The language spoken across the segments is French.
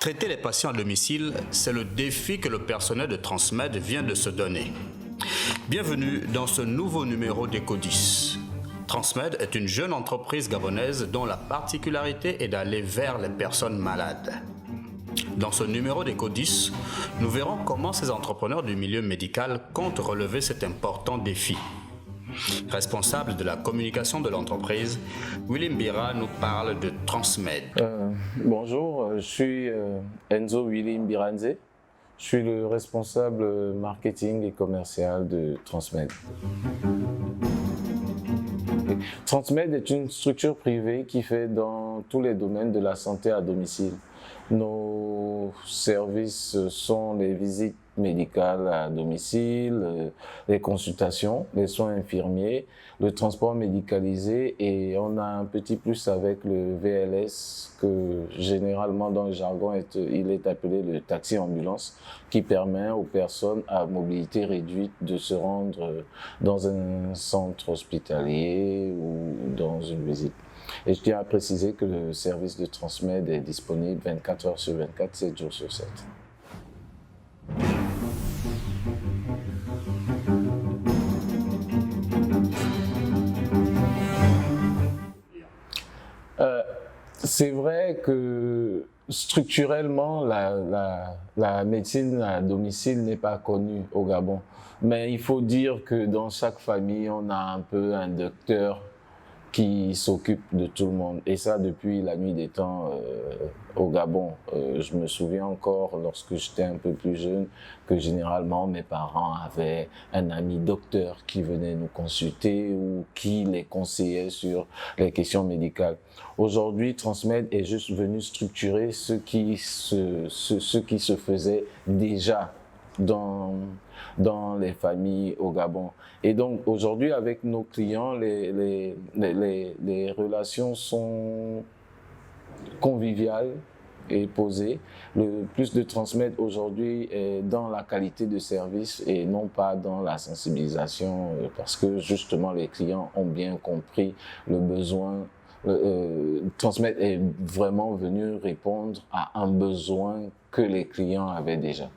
Traiter les patients à domicile, c'est le défi que le personnel de Transmed vient de se donner. Bienvenue dans ce nouveau numéro d'Ecodis. Transmed est une jeune entreprise gabonaise dont la particularité est d'aller vers les personnes malades. Dans ce numéro d'Ecodis, nous verrons comment ces entrepreneurs du milieu médical comptent relever cet important défi. Responsable de la communication de l'entreprise, Willy Mbira nous parle de Transmed. Bonjour, je suis Enzo Willy Mbiranze. Je suis le responsable marketing et commercial de Transmed. Transmed est une structure privée qui fait dans tous les domaines de la santé à domicile. Nos services sont les visites médicales à domicile, les consultations, les soins infirmiers, le transport médicalisé et on a un petit plus avec le VLS que généralement dans le jargon il est appelé le taxi ambulance qui permet aux personnes à mobilité réduite de se rendre dans un centre hospitalier ou dans une visite. Et je tiens à préciser que le service de Transmed est disponible 24 heures sur 24, 7 jours sur 7. C'est vrai que structurellement, la médecine à domicile n'est pas connue au Gabon. Mais il faut dire que dans chaque famille, on a un peu un docteur qui s'occupe de tout le monde. Et ça, depuis la nuit des temps au Gabon. Je me souviens encore, lorsque j'étais un peu plus jeune, que généralement, mes parents avaient un ami docteur qui venait nous consulter ou qui les conseillait sur les questions médicales. Aujourd'hui, Transmed est juste venu structurer ce qui se faisait déjà dans les familles au Gabon. Et donc aujourd'hui avec nos clients, les relations sont conviviales et posées. Le plus de Transmed aujourd'hui est dans la qualité de service et non pas dans la sensibilisation parce que justement les clients ont bien compris le besoin. Transmed est vraiment venu répondre à un besoin que les clients avaient déjà.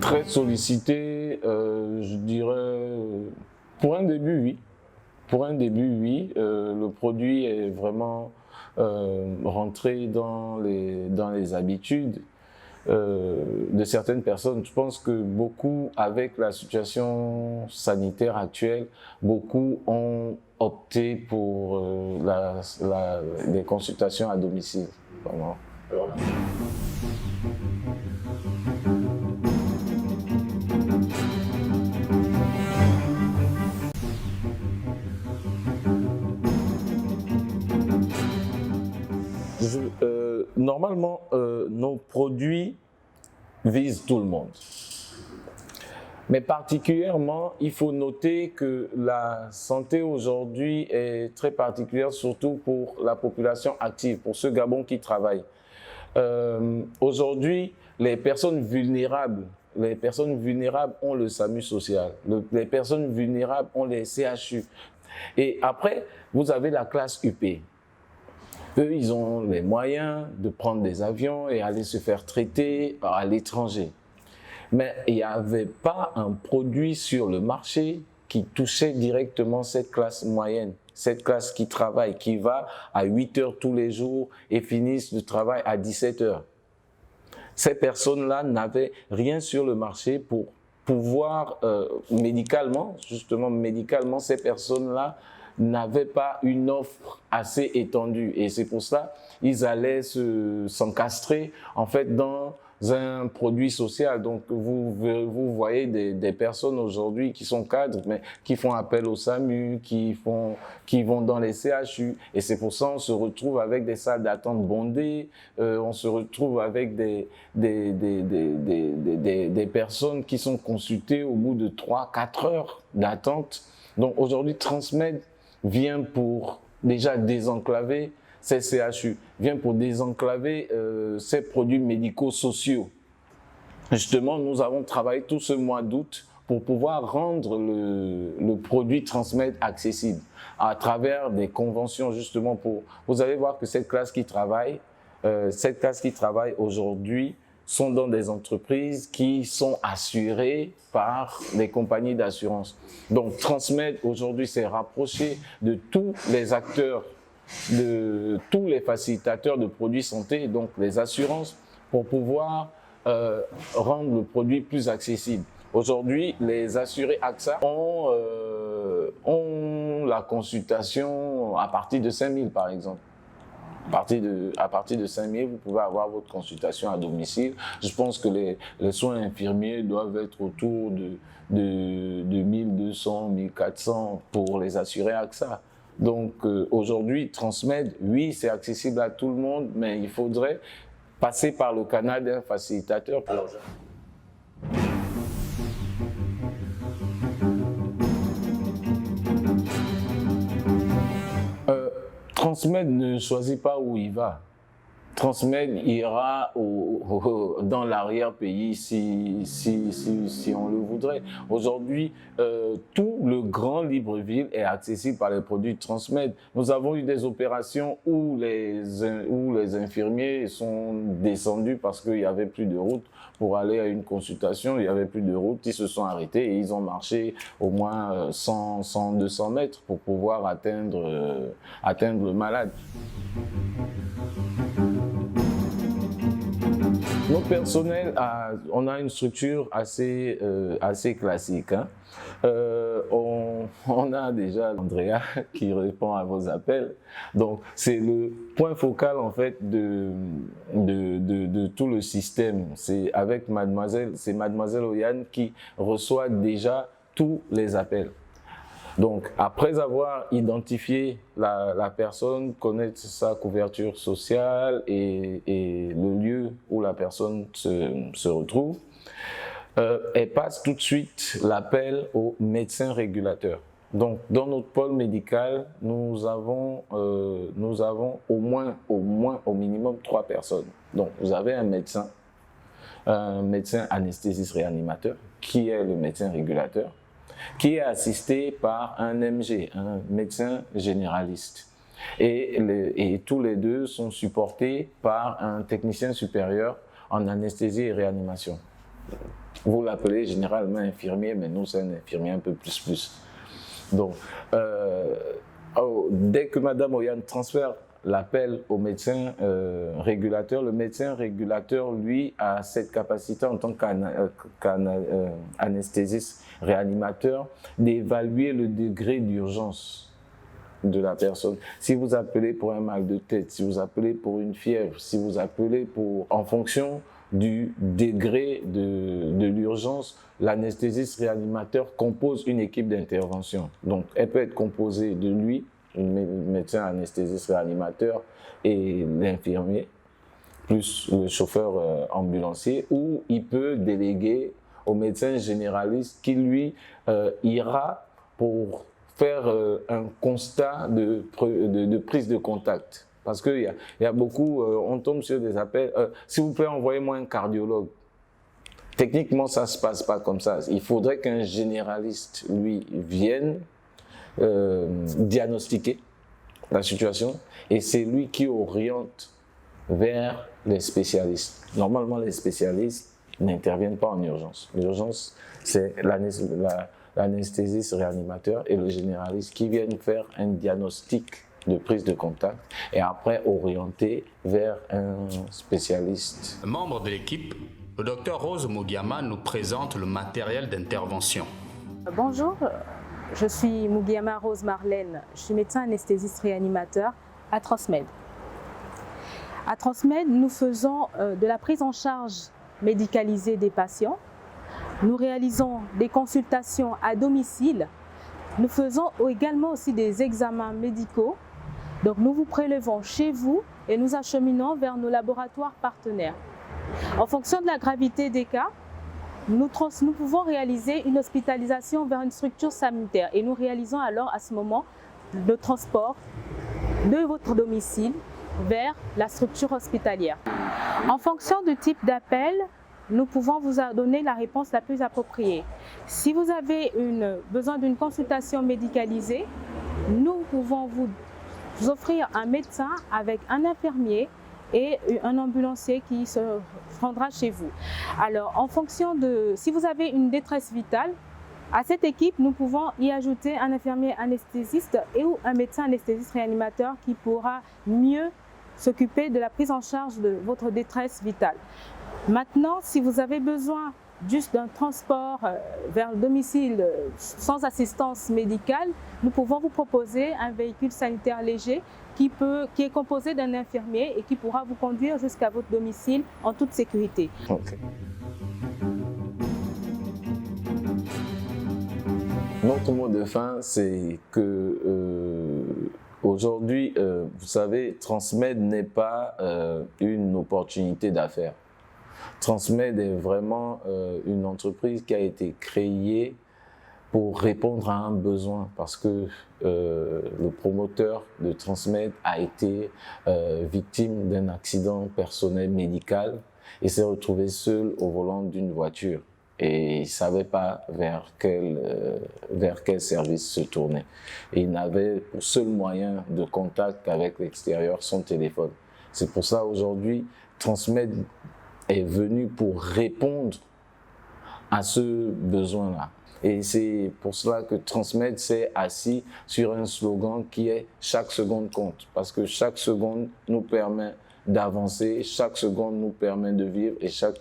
Très sollicité, je dirais, pour un début, oui. Pour un début, oui. Le produit est vraiment rentré dans les habitudes de certaines personnes. Je pense que beaucoup, avec la situation sanitaire actuelle, beaucoup ont opté pour les consultations à domicile. Vraiment. Normalement, nos produits visent tout le monde. Mais particulièrement, il faut noter que la santé aujourd'hui est très particulière, surtout pour la population active, pour ceux Gabon qui travaillent. Aujourd'hui, les personnes vulnérables ont le SAMU social, les personnes vulnérables ont les CHU. Et après, vous avez la classe UP. Eux, ils ont les moyens de prendre des avions et aller se faire traiter à l'étranger. Mais il n'y avait pas un produit sur le marché qui touchait directement cette classe moyenne, cette classe qui travaille, qui va à 8 heures tous les jours et finissent le travail à 17 heures. Ces personnes-là n'avaient rien sur le marché pour pouvoir, médicalement, ces personnes-là n'avaient pas une offre assez étendue. Et c'est pour ça qu'ils allaient s'encastrer en fait dans un produit social. Donc vous voyez des personnes aujourd'hui qui sont cadres, mais qui font appel au SAMU, qui vont dans les CHU. Et c'est pour ça qu'on se retrouve avec des salles d'attente bondées, on se retrouve avec des personnes qui sont consultées au bout de 3-4 heures d'attente. Donc aujourd'hui, Transmed vient pour déjà désenclaver ces CHU, vient pour désenclaver ces produits médico-sociaux. Justement, nous avons travaillé tout ce mois d'août pour pouvoir rendre le produit Transmed accessible à travers des conventions justement pour... Vous allez voir que cette classe qui travaille aujourd'hui sont dans des entreprises qui sont assurées par les compagnies d'assurance. Donc Transmed aujourd'hui s'est rapproché de tous les acteurs, de tous les facilitateurs de produits santé, donc les assurances, pour pouvoir rendre le produit plus accessible. Aujourd'hui, les assurés AXA ont la consultation à partir de 5 000 par exemple. À partir de 5 000, vous pouvez avoir votre consultation à domicile. Je pense que les soins infirmiers doivent être autour de 1200, 1400 pour les assurés AXA. Donc aujourd'hui, Transmed, oui, c'est accessible à tout le monde, mais il faudrait passer par le canal d'un facilitateur pour... Transmed ne choisit pas où il va. Transmed ira dans l'arrière-pays si on le voudrait. Aujourd'hui, tout le Grand Libreville est accessible par les produits Transmed. Nous avons eu des opérations où les infirmiers sont descendus parce qu'il n'y avait plus de route pour aller à une consultation. Il n'y avait plus de route, ils se sont arrêtés et ils ont marché au moins 200 mètres pour pouvoir atteindre le malade. Notre personnel, on a une structure assez classique. Hein. On a déjà Andrea qui répond à vos appels. Donc, c'est le point focal en fait de tout le système. C'est Mademoiselle Oyane qui reçoit déjà tous les appels. Donc, après avoir identifié la personne, connaître sa couverture sociale et le lieu où la personne se retrouve, elle passe tout de suite l'appel au médecin régulateur. Donc, dans notre pôle médical, nous avons au minimum 3 personnes. Donc, vous avez un médecin anesthésiste réanimateur, qui est le médecin régulateur, qui est assisté par un MG, un médecin généraliste. Et tous les deux sont supportés par un technicien supérieur en anesthésie et réanimation. Vous l'appelez généralement infirmier, mais nous, c'est un infirmier un peu plus. Donc, dès que Madame Oyane transfère l'appel au médecin régulateur, le médecin régulateur, lui, a cette capacité en tant qu'anesthésiste réanimateur d'évaluer le degré d'urgence de la personne. Si vous appelez pour un mal de tête, si vous appelez pour une fièvre, si vous appelez en fonction du degré de l'urgence, l'anesthésiste réanimateur compose une équipe d'intervention. Donc, elle peut être composée de lui, le médecin anesthésiste réanimateur et l'infirmier, plus le chauffeur ambulancier, ou il peut déléguer au médecin généraliste qui, lui, ira pour faire un constat de prise de contact. Parce qu'il y a beaucoup, on tombe sur des appels, s'il vous plaît, envoyez-moi un cardiologue. Techniquement, ça ne se passe pas comme ça. Il faudrait qu'un généraliste, lui, vienne diagnostiquer la situation et c'est lui qui oriente vers les spécialistes. Normalement, les spécialistes n'interviennent pas en urgence. L'urgence, c'est l'anesthésiste réanimateur et le généraliste qui viennent faire un diagnostic de prise de contact et après orienter vers un spécialiste. Membre de l'équipe, le docteur Rose Mugiama nous présente le matériel d'intervention. Bonjour, je suis Mugiama Rose Marlène, je suis médecin anesthésiste réanimateur à Transmed. À Transmed, nous faisons de la prise en charge médicalisée des patients. Nous réalisons des consultations à domicile. Nous faisons également aussi des examens médicaux. Donc nous vous prélevons chez vous et nous acheminons vers nos laboratoires partenaires. En fonction de la gravité des cas, nous pouvons réaliser une hospitalisation vers une structure sanitaire et nous réalisons alors à ce moment le transport de votre domicile vers la structure hospitalière. En fonction du type d'appel, nous pouvons vous donner la réponse la plus appropriée. Si vous avez besoin d'une consultation médicalisée, nous pouvons vous offrir un médecin avec un infirmier et un ambulancier qui se rendra chez vous. Alors, en fonction de si vous avez une détresse vitale, à cette équipe, nous pouvons y ajouter un infirmier anesthésiste ou un médecin anesthésiste réanimateur qui pourra mieux s'occuper de la prise en charge de votre détresse vitale. Maintenant, si vous avez besoin juste d'un transport vers le domicile sans assistance médicale, nous pouvons vous proposer un véhicule sanitaire léger qui est composé d'un infirmier et qui pourra vous conduire jusqu'à votre domicile en toute sécurité. Okay. Notre mot de fin, c'est que aujourd'hui, vous savez, Transmed n'est pas une opportunité d'affaires. Transmed est vraiment une entreprise qui a été créée pour répondre à un besoin parce que le promoteur de Transmed a été victime d'un accident personnel médical et s'est retrouvé seul au volant d'une voiture. Et il ne savait pas vers quel service se tourner. Et il n'avait pour seul moyen de contact avec l'extérieur son téléphone. C'est pour ça aujourd'hui, Transmed est venu pour répondre à ce besoin-là. Et c'est pour cela que Transmed s'est assis sur un slogan qui est « Chaque seconde compte ». Parce que chaque seconde nous permet d'avancer, chaque seconde nous permet de vivre et chaque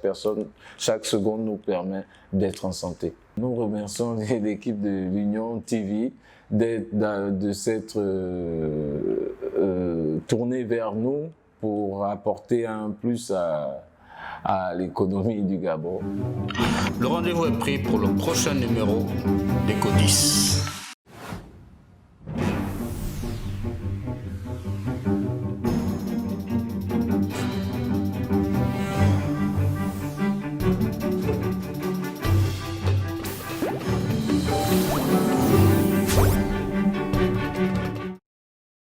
seconde nous permet d'être en santé. Nous remercions l'équipe de l'Union TV de s'être tournée vers nous pour apporter un plus à l'économie du Gabon. Le rendez-vous est pris pour le prochain numéro d'Ecodis.